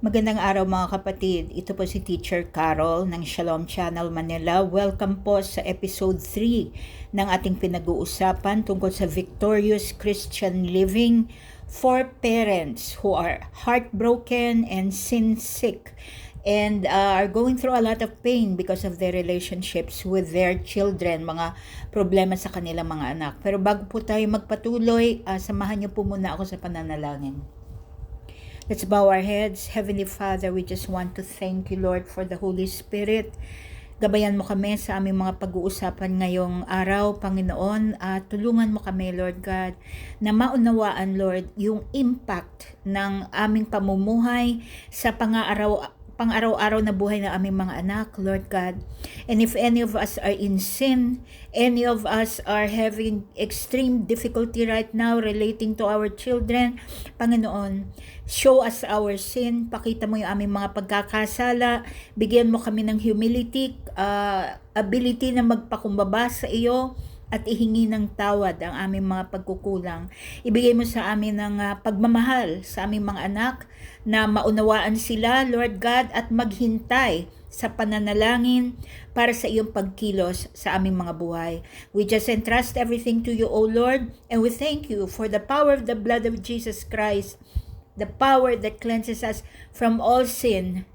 Magandang araw mga kapatid. Ito po si Teacher Carol ng Shalom Channel Manila. Welcome po sa episode 3 ng ating pinag-uusapan tungkol sa victorious Christian living for parents who are heartbroken and sin sick and are going through a lot of pain because of their relationships with their children, mga problema sa kanilang mga anak. Pero bago po tayo magpatuloy, samahan niyo po muna ako sa pananalangin. Let's bow our heads. Heavenly Father, we just want to thank you, Lord, for the Holy Spirit. Gabayan mo kami sa aming mga pag-uusapan ngayong araw, Panginoon. Tulungan mo kami, Lord God, na maunawaan, Lord, yung impact ng aming pamumuhay sa pang-araw-araw na buhay ng aming mga anak, Lord God. And if any of us are in sin, any of us are having extreme difficulty right now relating to our children, Panginoon, show us our sin, pakita mo yung aming mga pagkakasala, bigyan mo kami ng humility, ability na magpakumbaba sa iyo, at ihingi ng tawad ang aming mga pagkukulang. Ibigay mo sa amin ng pagmamahal sa aming mga anak na maunawaan sila, Lord God, at maghintay sa pananalangin para sa iyong pagkilos sa aming mga buhay. We just entrust everything to you, O Lord, and we thank you for the power of the blood of Jesus Christ, the power that cleanses us from all sin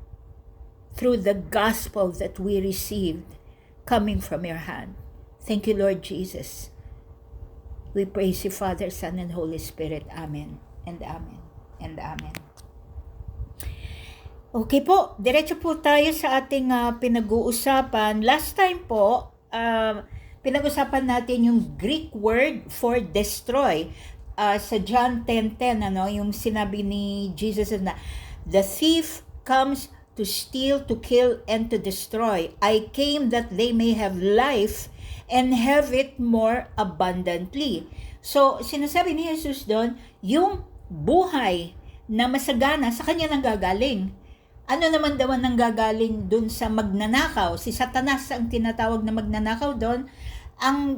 through the gospel that we received coming from your hand. Thank you, Lord Jesus. We praise you, Father, Son, and Holy Spirit. Amen. And amen. And amen. Okay po, diretso po tayo sa ating pinag-uusapan. Last time po, pinag-usapan natin yung Greek word for destroy. Sa John 10:10, yung sinabi ni Jesus na, the thief comes to steal, to kill, and to destroy. I came that they may have life and have it more abundantly. So, sinasabi ni Jesus doon, yung buhay na masagana sa kanya nanggagaling. Ano naman daw ang nanggagaling doon sa magnanakaw? Si Satanas ang tinatawag na magnanakaw doon. Ang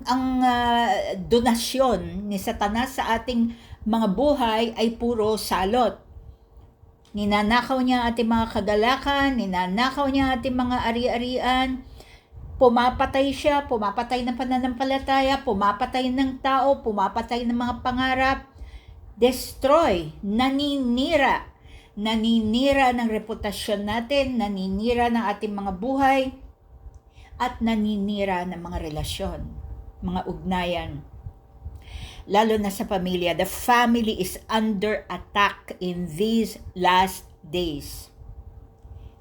donasyon ni Satanas sa ating mga buhay ay puro salot. Ninanakaw niya ating mga kagalakan, ninanakaw niya ating mga ari-arian, pumapatay siya, pumapatay ng pananampalataya, pumapatay ng tao, pumapatay ng mga pangarap, destroy, naninira ng reputasyon natin, naninira ng ating mga buhay, at naninira ng mga relasyon, mga ugnayan. Lalo na sa pamilya, the family is under attack in these last days.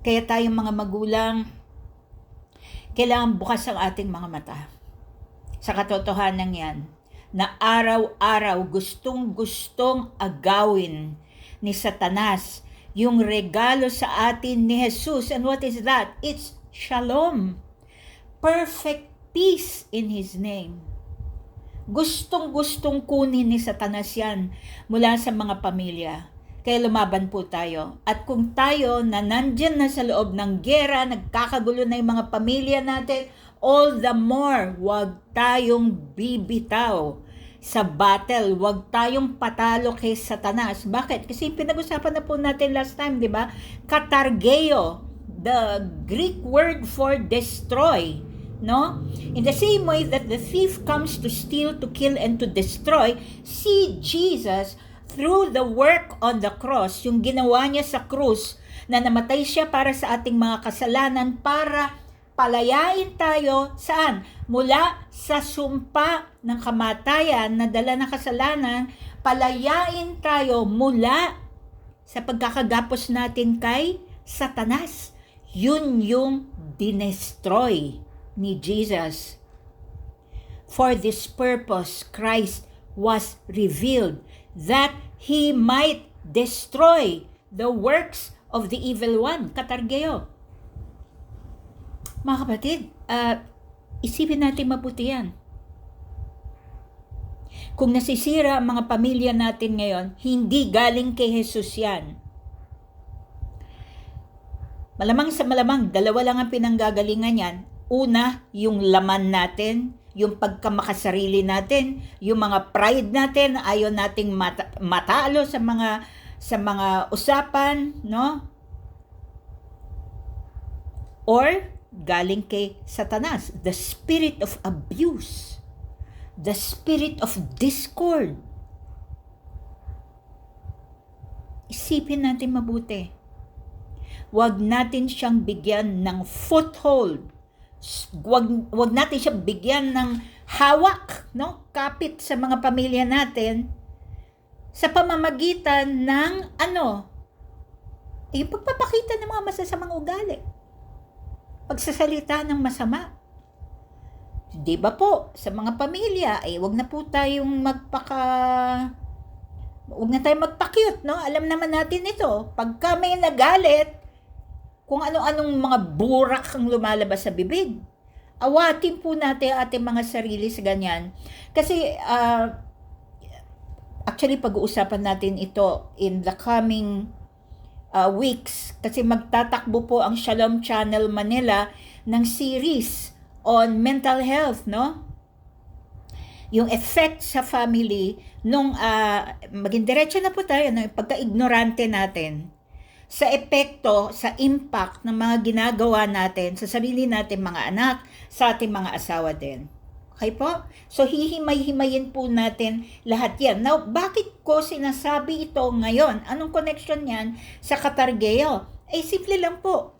Kaya tayong mga magulang, kailangan bukas ang ating mga mata sa katotohanan yan, na araw-araw gustong-gustong agawin ni Satanas yung regalo sa atin ni Jesus. And what is that? It's shalom. Perfect peace in His name. Gustong-gustong kunin ni Satanas yan mula sa mga pamilya. Kaya lumaban po tayo. At kung tayo na nandyan na sa loob ng gera, nagkakagulo na yung mga pamilya natin, all the more, huwag tayong bibitaw sa battle. Huwag tayong patalo kay Satanas. Bakit? Kasi pinag-usapan na po natin last time, di ba? Katargeo, the Greek word for destroy. No? In the same way that the thief comes to steal, to kill, and to destroy, see Jesus through the work on the cross, yung ginawa niya sa krus, na namatay siya para sa ating mga kasalanan, para palayain tayo, saan? Mula sa sumpa ng kamatayan na dala ng kasalanan, palayain tayo mula sa pagkakagapos natin kay Satanas. Yun yung dinestroy ni Jesus. For this purpose, Christ was revealed, that He might destroy the works of the evil one. Katargeo. Mga kapatid, isipin natin mabuti yan. Kung nasisira ang mga pamilya natin ngayon, hindi galing kay Jesus yan. Malamang sa malamang, dalawa lang ang pinanggagalingan yan. Una, yung laman natin, yung pagkamakasarili natin, yung mga pride natin, ayaw nating matalo sa mga usapan, no? or galing kay Satanas, the spirit of abuse, the spirit of discord. Isipin natin mabuti. Huwag natin siyang bigyan ng foothold. Huwag natin siyang bigyan ng hawak, no? Kapit sa mga pamilya natin sa pamamagitan ng yung pagpapakita ng mga masasamang ugali. Pagsasalita ng masama. Di ba po, sa mga pamilya, huwag na po tayong huwag na tayong magpa-cute, no? Alam naman natin ito. Pagka may nagalit, kung ano-anong mga burak ang lumalabas sa bibig. Awatin po natin ang ating mga sarili sa ganyan. Kasi, actually, pag-uusapan natin ito in the coming weeks. Kasi magtatakbo po ang Shalom Channel Manila ng series on mental health, no? Yung effect sa family nung maging diretso na po tayo, no? Pagka-ignorante natin sa epekto, sa impact ng mga ginagawa natin sa sarili natin mga anak, sa ating mga asawa din. Okay po? So, hihimay-himayin po natin lahat yan. Now, bakit ko sinasabi ito ngayon? Anong connection yan sa katargeo? Simple lang po.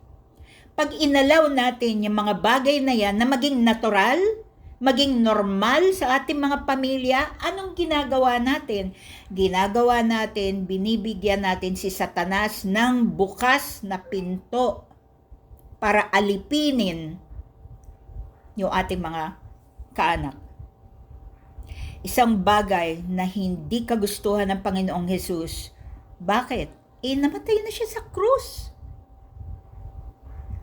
Pag inalaw natin yung mga bagay na yan na maging natural, maging normal sa ating mga pamilya, anong ginagawa natin? Ginagawa natin, binibigyan natin si Satanas ng bukas na pinto para alipinin yung ating mga kaanak. Isang bagay na hindi kagustuhan ng Panginoong Hesus. Bakit? Namatay na siya sa krus.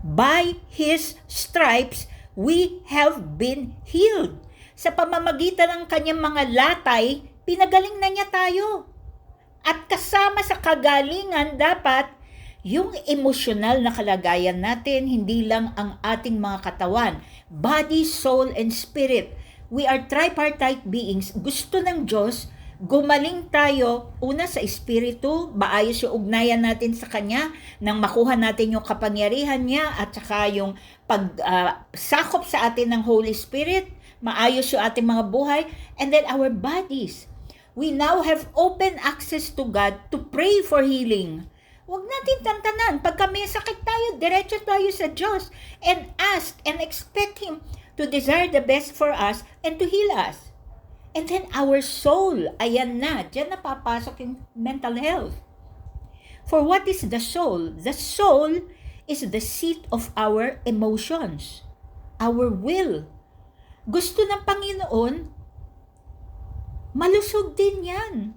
By His stripes, we have been healed. Sa pamamagitan ng kanyang mga latay, pinagaling na niya tayo. At kasama sa kagalingan dapat yung emosyonal na kalagayan natin, hindi lang ang ating mga katawan, body, soul, and spirit. We are tripartite beings. Gusto ng Diyos, gumaling tayo, una sa espiritu, maayos yung ugnayan natin sa Kanya, nang makuha natin yung kapangyarihan niya, at saka yung pagsakop sa atin ng Holy Spirit, maayos yung ating mga buhay, and then our bodies. We now have open access to God to pray for healing. Huwag natin tantanan. Pagka may sakit tayo, diretso tayo sa Diyos and ask and expect Him to desire the best for us and to heal us. And then our soul, ayan na, dyan na papasok yung mental health. For what is the soul? The soul is the seat of our emotions, our will. Gusto ng Panginoon, malusog din yan.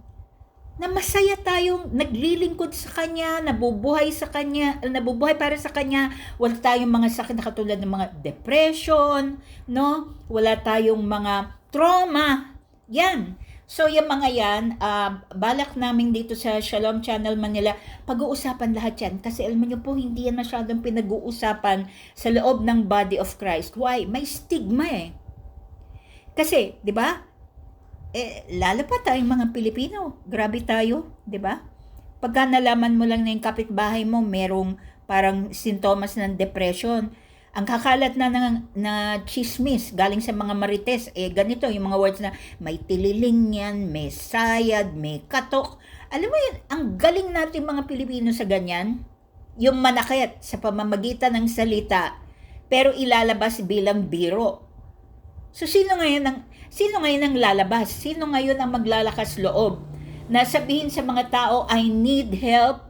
Na masaya tayong naglilingkod sa Kanya, nabubuhay para sa Kanya. Wala tayong mga sakit na katulad ng mga depression, no? Wala tayong mga trauma. Yan. So, yung mga yan, balak namin dito sa Shalom Channel Manila, pag-uusapan lahat yan. Kasi alam niyo po, hindi yan masyadong pinag-uusapan sa loob ng body of Christ. Why? May stigma Kasi, di ba? Lalo pa tayong mga Pilipino. Grabe tayo, di ba? Pagka nalaman mo lang na yung kapitbahay mo, merong parang sintomas ng depression. Ang kakalat na chismis galing sa mga marites, ganito yung mga words na may tililing yan, may sayad, may katok. Alam mo yun, ang galing natin mga Pilipino sa ganyan, yung manakit sa pamamagitan ng salita, pero ilalabas bilang biro. So sino ngayon ang lalabas? Sino ngayon ang maglalakas loob? Na sabihin sa mga tao, I need help,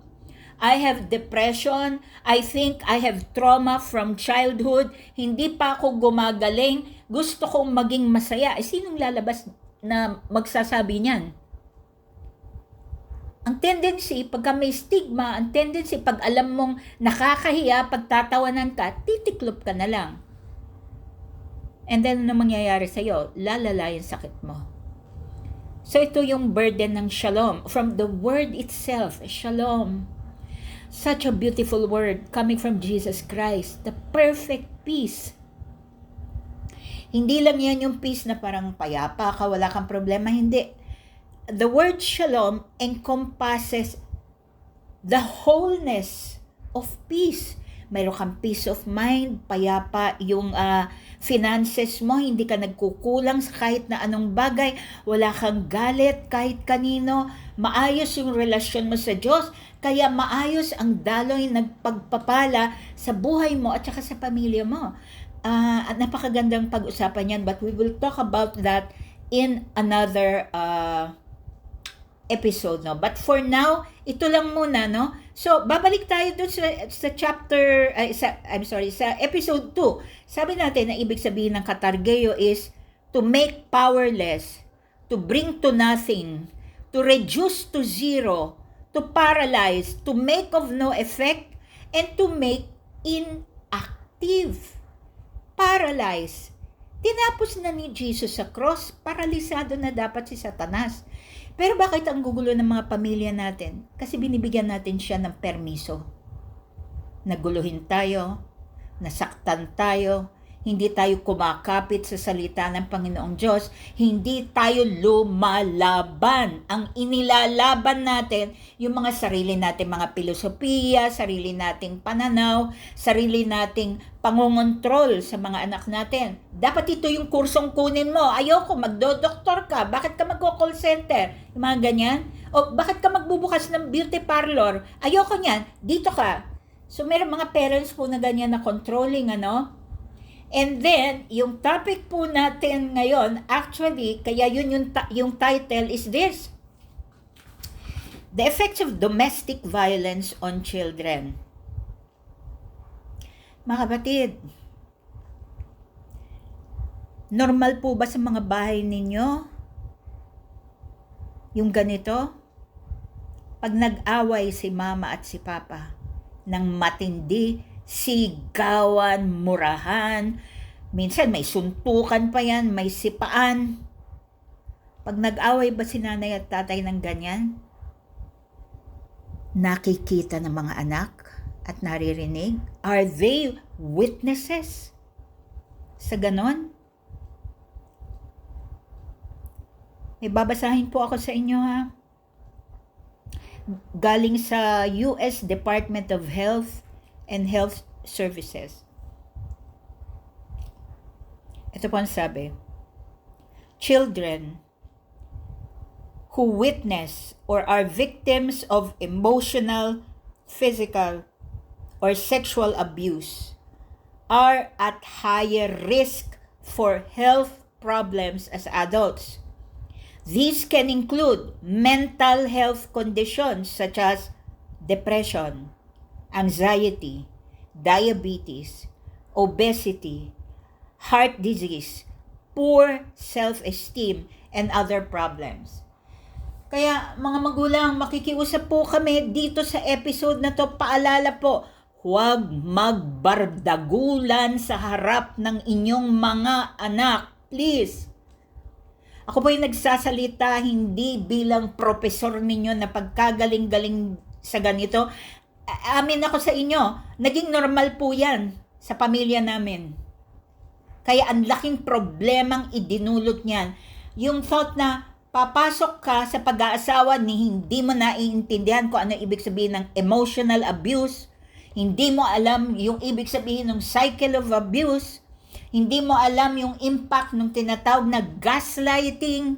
I have depression, I think I have trauma from childhood, hindi pa ako gumagaling, gusto kong maging masaya. Sinong lalabas na magsasabi niyan? Ang tendency, pagka may stigma, ang tendency, pag alam mong nakakahiya, pagtatawanan ka, titiklop ka na lang. And then, ano mangyayari sa'yo? Lalala yung sakit mo. So, ito yung burden ng shalom. From the word itself, shalom. Such a beautiful word coming from Jesus Christ. The perfect peace. Hindi lang yan yung peace na parang payapa ka, wala kang problema. Hindi. The word shalom encompasses the wholeness of peace. mayroon kang peace of mind, payapa yung finances mo, hindi ka nagkukulang sa kahit na anong bagay, wala kang galit kahit kanino, maayos yung relasyon mo sa Diyos, kaya maayos ang daloy nagpagpapala sa buhay mo at saka sa pamilya mo. At napakagandang pag-usapan yan, but we will talk about that in another episode, no? But for now, ito lang muna, no? So, babalik tayo dun sa chapter, sa episode 2. Sabi natin na ibig sabihin ng katargeo is to make powerless, to bring to nothing, to reduce to zero, to paralyze, to make of no effect, and to make inactive. Paralyze. Tinapos na ni Jesus sa cross, paralisado na dapat si Satanas. Pero bakit ang gugulo ng mga pamilya natin? Kasi binibigyan natin siya ng permiso. Naguluhin tayo, nasaktan tayo, hindi tayo kumakapit sa salita ng Panginoong Diyos, hindi tayo lumalaban. Ang inilalaban natin, yung mga sarili nating mga filosofiya, sarili nating pananaw, sarili nating pangongontrol sa mga anak natin. Dapat ito yung kursong kunin mo. Ayoko, magdodoktor ka. Bakit ka magko-call center? Yung mga ganyan. O bakit ka magbubukas ng beauty parlor? Ayoko niyan. Dito ka. So, meron mga parents po na ganyan na controlling, ano? And then, yung topic po natin ngayon, actually, kaya yun yung title is this. The effects of domestic violence on children. Mga kapatid, normal po ba sa mga bahay ninyo yung ganito? Pag nag-away si mama at si papa ng matindi, sigawan, murahan, minsan may suntukan pa yan, may sipaan. Pag nag-away ba si nanay at tatay ng ganyan? Nakikita ng mga anak at naririnig? Are they witnesses sa ganon? May babasahin po ako sa inyo, ha? Galing sa US Department of Health and Health Services. Ito po ang sabi. Children who witness or are victims of emotional, physical, or sexual abuse are at higher risk for health problems as adults. These can include mental health conditions such as depression, anxiety, diabetes, obesity, heart disease, poor self-esteem, and other problems. Kaya mga magulang, makikiusap po kami dito sa episode na to. Paalala po, huwag magbardagulan sa harap ng inyong mga anak. Please. Ako po yung nagsasalita hindi bilang profesor ninyo na pagkagaling-galing sa ganito. Amin ako sa inyo, naging normal po yan sa pamilya namin. Kaya ang laking problemang idinulot niyan. Yung thought na papasok ka sa pag-aasawa ni hindi mo naiintindihan kung ano ibig sabihin ng emotional abuse, hindi mo alam yung ibig sabihin ng cycle of abuse, hindi mo alam yung impact ng tinatawag na gaslighting.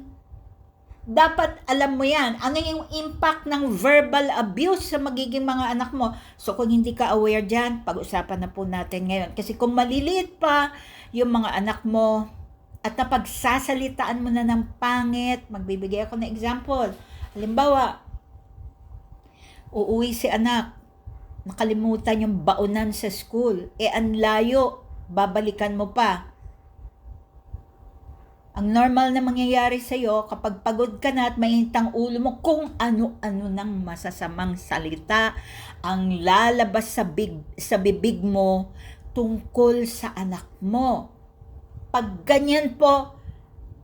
Dapat alam mo yan. Ano yung impact ng verbal abuse sa magiging mga anak mo? So kung hindi ka aware dyan, pag-usapan na po natin ngayon. Kasi kung maliliit pa yung mga anak mo at napagsasalitaan mo na ng pangit, magbibigay ako ng example. Halimbawa, uuwi si anak, nakalimutan yung baonan sa school, ang layo, babalikan mo pa. Ang normal na mangyayari sa'yo kapag pagod ka na at mainit ang ulo mo, kung ano-ano ng masasamang salita ang lalabas sa bibig mo tungkol sa anak mo. Pag ganyan po,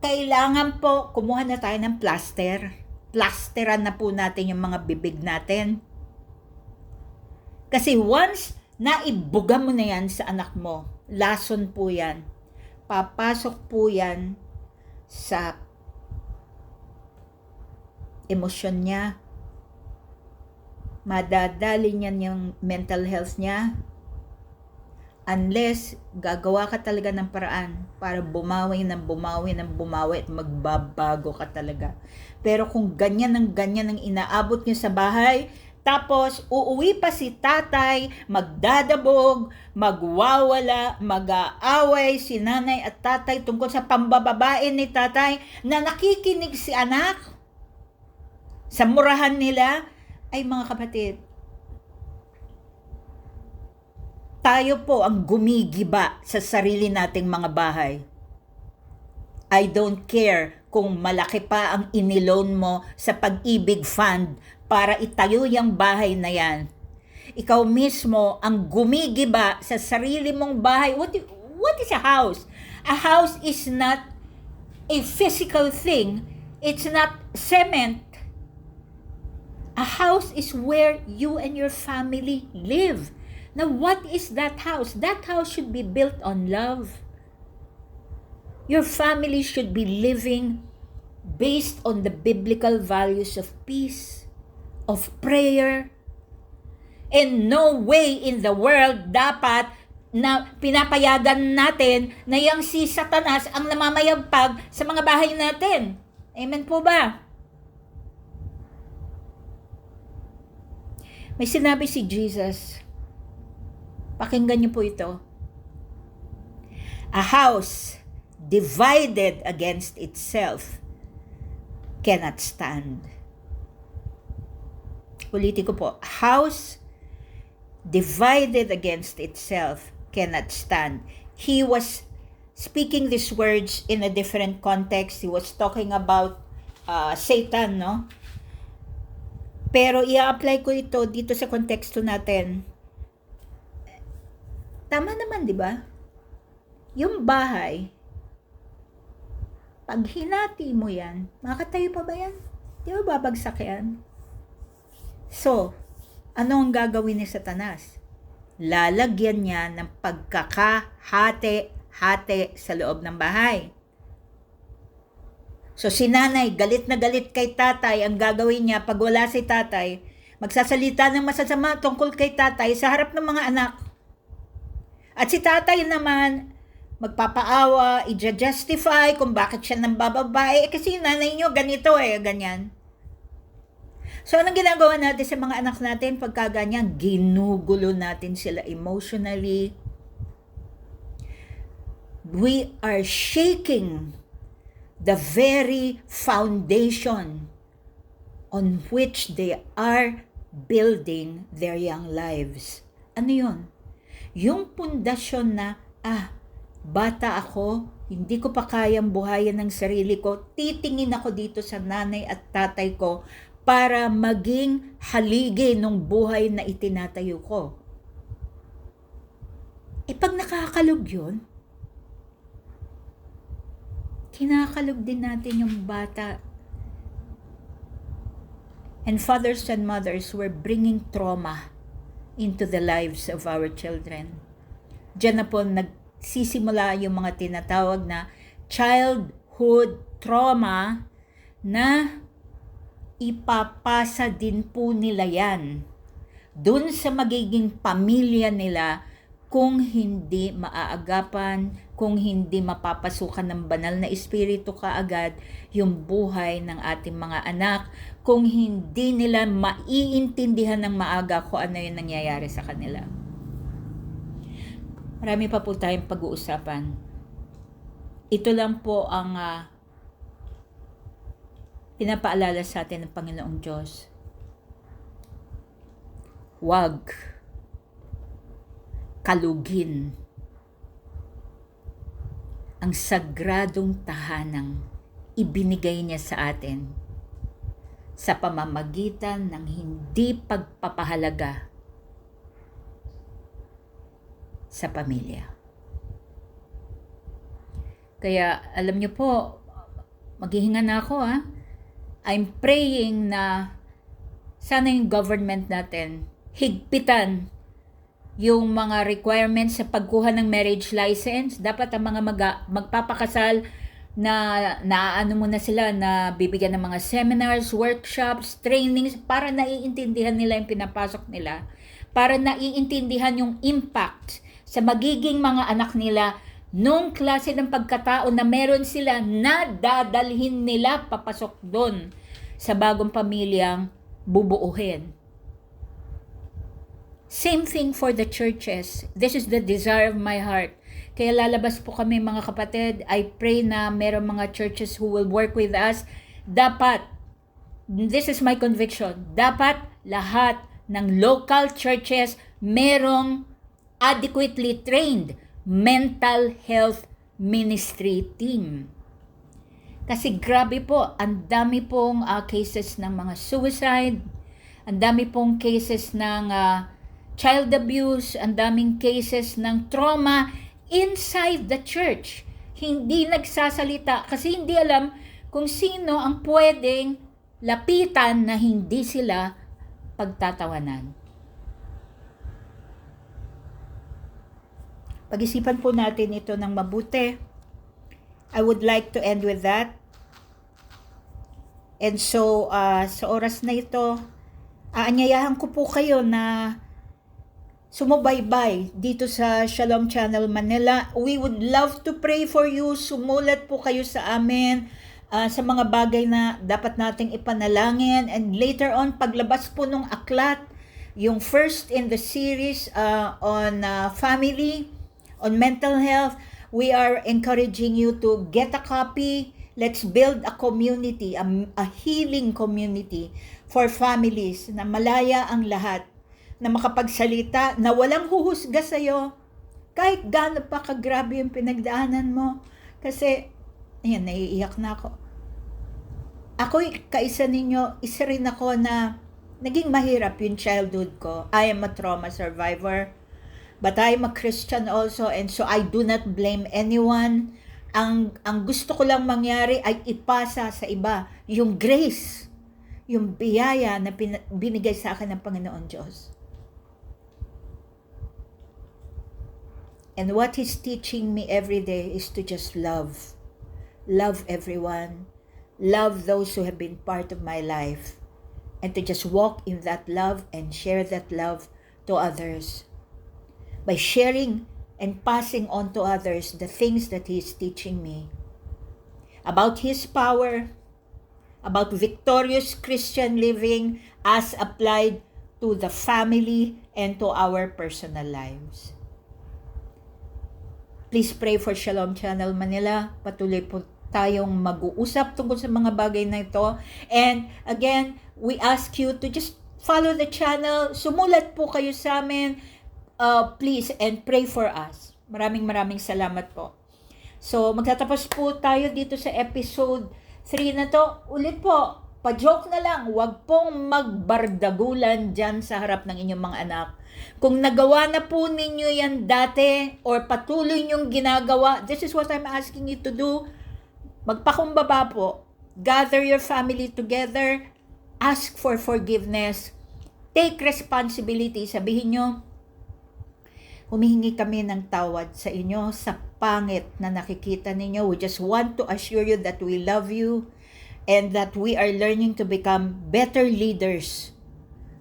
kailangan po kumuha na tayo ng plaster. Plasteran na po natin yung mga bibig natin. Kasi once naibuga mo na yan sa anak mo, lason po yan. Papasok po yan sa emosyon niya. Madadali niyan yung mental health niya. unless gagawa ka talaga ng paraan para bumawi at magbabago ka talaga. Pero kung ganyan ang inaabot nyo sa bahay, tapos uuwi pa si tatay, magdadabog, magwawala, mag-aaway si nanay at tatay tungkol sa pambababae ni tatay na nakikinig si anak sa murahan nila, ay mga kapatid, tayo po ang gumigiba sa sarili nating mga bahay. I don't care kung malaki pa ang iniloan mo sa Pag-ibig Fund para itayo yung bahay na yan. Ikaw mismo ang gumigiba sa sarili mong bahay. What is a house? A house is not a physical thing. It's not cement. A house is where you and your family live. Now, what is that house? That house should be built on love. Your family should be living based on the biblical values of peace, of prayer. And no way in the world dapat na pinapayagan natin na yang si Satanas ang namamayagpag sa mga bahay natin. Amen po ba? May sinabi si Jesus. Pakinggan niyo po ito. A house divided against itself cannot stand. Ulitin ko po. A house divided against itself cannot stand. He was speaking these words in a different context. He was talking about Satan, no? Pero i-apply ko ito dito sa konteksto natin. Tama naman, di ba? Yung bahay, pag hinati mo yan, makatayo pa ba yan? Di ba babagsak yan? So, ano ang gagawin ni Satanas? Lalagyan niya ng pagkakahati-hati sa loob ng bahay. So, si nanay, galit na galit kay tatay, ang gagawin niya pag wala si tatay, magsasalita ng masasama tungkol kay tatay sa harap ng mga anak. At si tatay naman, magpapaawa, i-justify kung bakit siya nang bababae. Kasi yung nanay nyo, ganito ganyan. So, anong ginagawa natin sa mga anak natin pagka ganyan? Ginugulo natin sila emotionally. We are shaking the very foundation on which they are building their young lives. Ano yun? Yung pundasyon na, bata ako, hindi ko pa kayang buhayan ng sarili ko, titingin ako dito sa nanay at tatay ko para maging haligi ng buhay na itinatayo ko. Pag nakakalog yun, kinakalog din natin yung bata. And fathers and mothers were bringing trauma into the lives of our children. Diyan na po nagsisimula yung mga tinatawag na childhood trauma na ipapasa din po nila yan dun sa magiging pamilya nila kung hindi maaagapan, kung hindi mapapasukan ng banal na espiritu kaagad yung buhay ng ating mga anak, kung hindi nila maiintindihan ng maaga kung ano yung nangyayari sa kanila. Marami pa po tayong pag-uusapan. Ito lang po ang pinapaalala sa atin ng Panginoong Diyos. Huwag kalugin ang sagradong tahanang ibinigay niya sa atin sa pamamagitan ng hindi pagpapahalaga sa pamilya. Kaya alam niyo po, maghihinga na ako I'm praying na sana yung government natin higpitan yung mga requirements sa pagkuha ng marriage license. Dapat ang mga magpapakasal na ano muna sila, na bibigyan ng mga seminars, workshops, trainings para naiintindihan nila yung pinapasok nila, para naiintindihan yung impact sa magiging mga anak nila, nung klase ng pagkatao na meron sila na dadalhin nila papasok doon sa bagong pamilyang bubuuhin. Same thing for the churches. This is the desire of my heart. Kaya lalabas po kami mga kapatid. I pray na meron mga churches who will work with us. Dapat, this is my conviction, dapat lahat ng local churches merong adequately trained mental health ministry team. Kasi grabe po, ang dami pong cases ng mga suicide, ang dami pong cases ng child abuse, ang daming cases ng trauma inside the church. Hindi nagsasalita kasi hindi alam kung sino ang pwedeng lapitan na hindi sila pagtatawanan. Pag-isipan po natin ito ng mabuti. I would like to end with that. And so, sa oras na ito, aanyayahan ko po kayo na sumubaybay dito sa Shalom Channel Manila. We would love to pray for you. Sumulat po kayo sa amin sa mga bagay na dapat nating ipanalangin. And later on, paglabas po nung aklat, yung first in the series on family, on mental health, we are encouraging you to get a copy. Let's build a community, a healing community for families na malaya ang lahat, na makapagsalita, na walang huhusga sa'yo, kahit gaano pa kagrabe yung pinagdaanan mo. Kasi, ayan, naiiyak na ako. Ako'y kaisa ninyo, isa rin ako na naging mahirap yung childhood ko. I am a trauma survivor, but I am a Christian also, and so I do not blame anyone. Ang gusto ko lang mangyari ay ipasa sa iba yung grace, yung biyaya na binigay sa akin ng Panginoon Diyos. And what He's teaching me every day is to just love. Love everyone. Love those who have been part of my life. And to just walk in that love and share that love to others. By sharing and passing on to others the things that He is teaching me. About His power, about victorious Christian living as applied to the family and to our personal lives. Please pray for Shalom Channel Manila. Patuloy po tayong mag-uusap tungkol sa mga bagay na ito. And again, we ask you to just follow the channel. Sumulat po kayo sa amin. Please, and pray for us. Maraming salamat po. So, magtatapos po tayo dito sa episode 3 na to. Ulit po, pa-joke na lang, huwag pong magbardagulan dyan sa harap ng inyong mga anak. Kung nagawa na po ninyo yan dati, or patuloy nyong ginagawa, this is what I'm asking you to do. Magpakumbaba po. Gather your family together. Ask for forgiveness. Take responsibility. Sabihin nyo, humihingi kami ng tawad sa inyo sa pangit na nakikita ninyo. We just want to assure you that we love you and that we are learning to become better leaders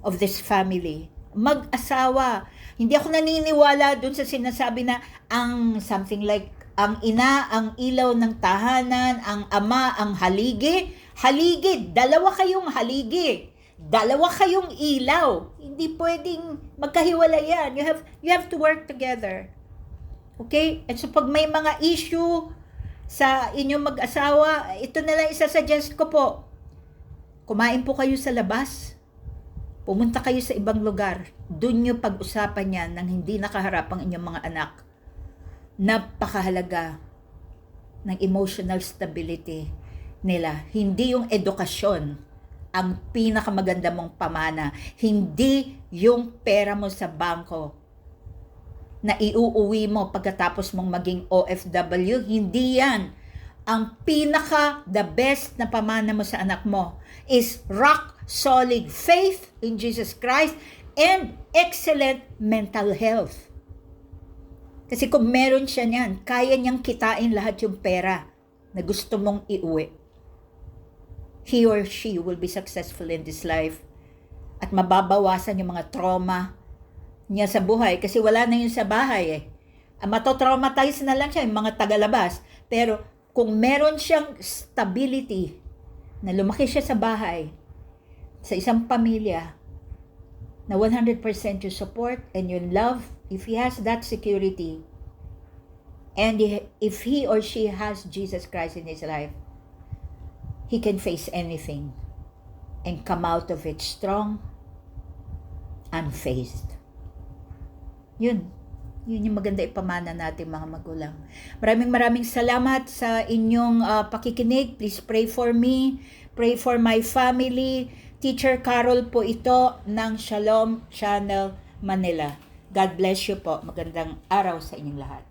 of this family. Mag-asawa. Hindi ako naniniwala dun sa sinasabi na ang something like ang ina, ang ilaw ng tahanan, ang ama, ang haligi. Haligi, dalawa kayong haligi. Dalawa kayong ilaw. Hindi pwedeng magkahiwalay yan. You have to work together. Okay? And so pag may mga issue sa inyong mag-asawa, ito na lang isasuggest ko po. Kumain po kayo sa labas. Pumunta kayo sa ibang lugar. Doon nyo pag-usapan yan nang hindi nakaharap ang inyong mga anak. Napakahalaga ng emotional stability nila. Hindi yung edukasyon ang pinakamaganda mong pamana. Hindi yung pera mo sa bangko na iuuwi mo pagkatapos mong maging OFW. Hindi yan. Ang the best na pamana mo sa anak mo is rock solid faith in Jesus Christ and excellent mental health. Kasi kung meron siya niyan, kaya niyang kitain lahat yung pera na gusto mong iuwi. He or she will be successful in this life at mababawasan yung mga trauma niya sa buhay kasi wala na yun sa bahay eh. Matotraumatize na lang siya, yung mga tagalabas. Pero kung meron siyang stability, na lumaki siya sa bahay, sa isang pamilya, na 100% you support and you love, if he has that security, and if he or she has Jesus Christ in his life, he can face anything and come out of it strong, unfazed. Yun yung maganda ipamana natin mga magulang. Maraming salamat sa inyong pakikinig. Please pray for me, pray for my family. Teacher Carol po ito ng Shalom Channel Manila. God bless you po. Magandang araw sa inyong lahat.